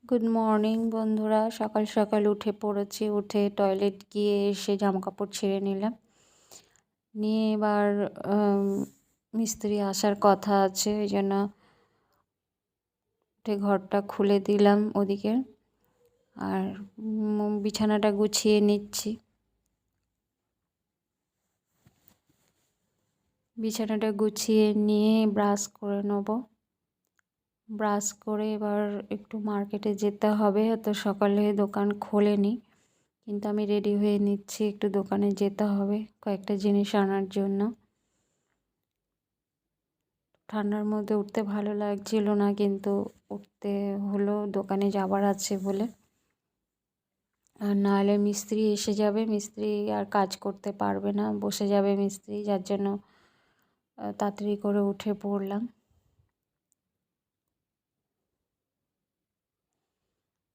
Good morning বন্ধুরা, সকাল সকাল উঠে পড়েছি। উঠে টয়লেট গিয়ে এসে জামাকাপড় ছেড়ে নিলাম। নিয়ে এবার মিস্ত্রি আসার কথা আছে, ওই জন্য উঠে ঘরটা খুলে দিলাম ওদিকে। আর বিছানাটা গুছিয়ে নিচ্ছি। বিছানাটা গুছিয়ে নিয়ে ব্রাশ করে নেব। ব্রাশ করে এবার একটু মার্কেটে যেতে হবে। তো সকালে দোকান খোলেনি, কিন্তু আমি রেডি হয়ে নিচ্ছি, একটু দোকানে যেতে হবে কয়েকটা জিনিস আনার জন্য। ঠান্ডার মধ্যে উঠতে ভালো লাগছিল না, কিন্তু উঠতে হলো, দোকানে যাবার আছে বলে। আর নাহলে মিস্ত্রি এসে যাবে, মিস্ত্রি আর কাজ করতে পারবে না, বসে যাবে মিস্ত্রি, যার জন্য তাড়াতাড়ি করে উঠে পড়লাম।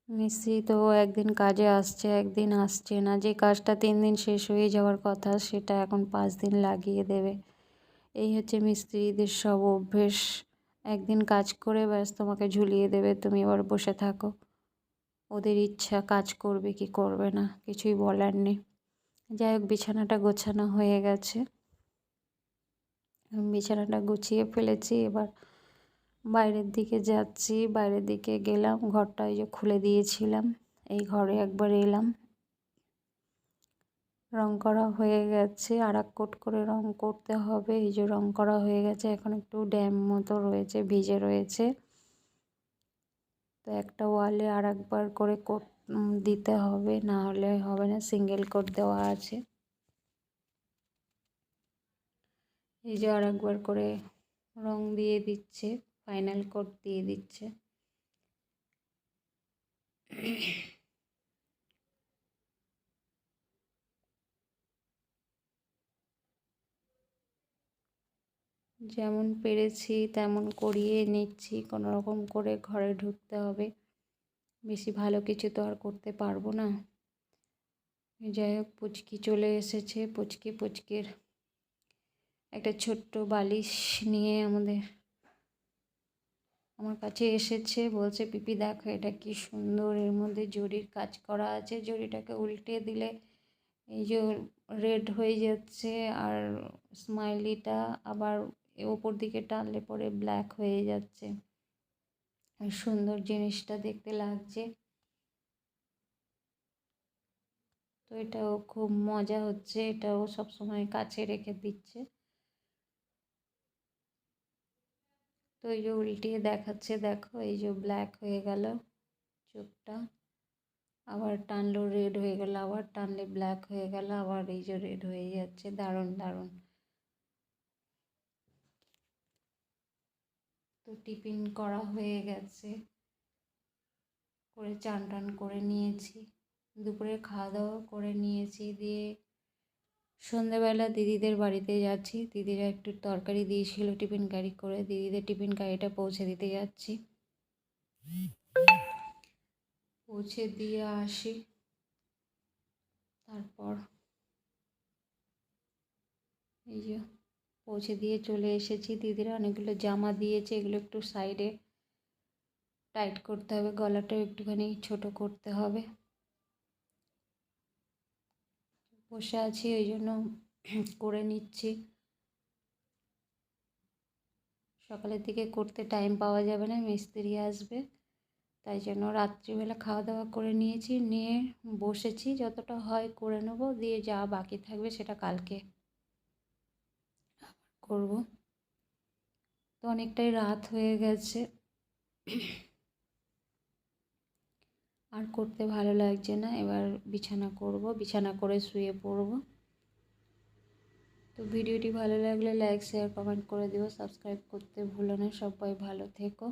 মিস্ত্রি তো একদিন কাজে আসছে, একদিন আসছে না। যে কাজটা 3 দিন শেষ হয়ে যাওয়ার কথা, সেটা এখন 5 দিন লাগিয়ে দেবে। এই হচ্ছে মিস্ত্রিদের সব অভ্যেস। একদিন কাজ করে ব্যাস তোমাকে ঝুলিয়ে দেবে, তুমি এবার বসে থাকো। ওদের ইচ্ছা, কাজ করবে কি করবে না কিছুই বলার নেই। যাই হোক, বিছানাটা গোছানো হয়ে গেছে, বিছানাটা গুছিয়ে ফেলেছি। এবার বাইরের দিকে যাচ্ছি। বাইরের দিকে গেলাম, ঘরটা এই যে খুলে দিয়েছিলাম, এই ঘরে একবার এলাম। রং করা হয়ে গেছে, আর এক কোট করে রং করতে হবে। এই যে রং করা হয়ে গেছে, এখন একটু ড্যাম মতো রয়েছে, ভিজে রয়েছে। তো একটা ওয়ালে আর একবার করে কোট দিতে হবে, না হলে হবে না। সিঙ্গেল কোট দেওয়া আছে। এই যে আর একবার করে রং দিয়ে দিচ্ছে, ফাইনাল কোট দিয়ে দিচ্ছে। যেমন পেরেছি তেমন করিয়ে নিচ্ছি, কোনো রকম করে ঘরে ঢুকতে হবে। বেশি ভালো কিছু তো আর করতে পারবো না। যাই হোক, পুচকি চলে এসেছে। পুচকির একটা ছোট্ট বালিশ নিয়ে আমার কাছে এসেছে। বলছে, পিপি দেখো এটা কি সুন্দর, এর মধ্যে জরির কাজ করা আছে। জরিটাকে উল্টে দিলে এই যে রেড হয়ে যাচ্ছে, আর স্মাইলিটা আবার ওপর দিকে টানলে পরে ব্ল্যাক হয়ে যাচ্ছে। সুন্দর জিনিসটা দেখতে লাগছে। তো এটাও খুব মজা হচ্ছে, এটাও সবসময় কাছে রেখে দিচ্ছে। তো এই যে উল্টিয়ে দেখাচ্ছে, দেখো এই যে ব্ল্যাক হয়ে গেল চোখটা, আবার টানলো রেড হয়ে গেল, আবার টানলে ব্ল্যাক হয়ে গেল, আবার এই যে রেড হয়ে যাচ্ছে। দারুণ দারুণ। তো টিফিন করা হয়ে গেছে, করে চান টান করে নিয়েছি, দুপুরে খাওয়া দাওয়া করে নিয়েছি। দিয়ে সন্ধেবেলা দিদিদের বাড়িতে যাচ্ছি। দিদিরা একটু তরকারি দিয়েছিল টিফিন গাড়ি করে, দিদিদের টিফিন গাড়িটা পৌঁছে দিতে যাচ্ছি। পৌঁছে দিয়ে আসি, তারপর এই যে পৌঁছে দিয়ে চলে এসেছি। দিদিরা অনেকগুলো জামা দিয়েছে, এগুলো একটু সাইডে টাইট করতে হবে, গলাটাও একটুখানি ছোট করতে হবে। বসে আছি, ওই জন্য করে নিচ্ছি। সকালের দিকে করতে টাইম পাওয়া যাবে না, মিস্ত্রি আসবে, তাই জন্য রাত্রিবেলা খাওয়া দাওয়া করে নিয়েছি, নিয়ে বসেছি। যতটা হয় করে নেবো, দিয়ে যা বাকি থাকবে সেটা কালকে করব। তো অনেকটাই রাত হয়ে গেছে, আর করতে ভালো লাগছে না। এবার বিছানা করব, বিছানা করে শুয়ে পড়ব। তো ভিডিওটি ভালো লাগলে লাইক শেয়ার কমেন্ট করে দিও, সাবস্ক্রাইব করতে ভুলো না। সবাই ভালো থেকো।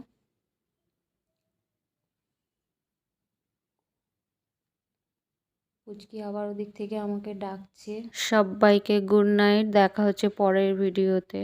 পুচকি আবার ওদিক থেকে আমাকে ডাকছে। সবাইকে গুড নাইট, দেখা হচ্ছে পরের ভিডিওতে।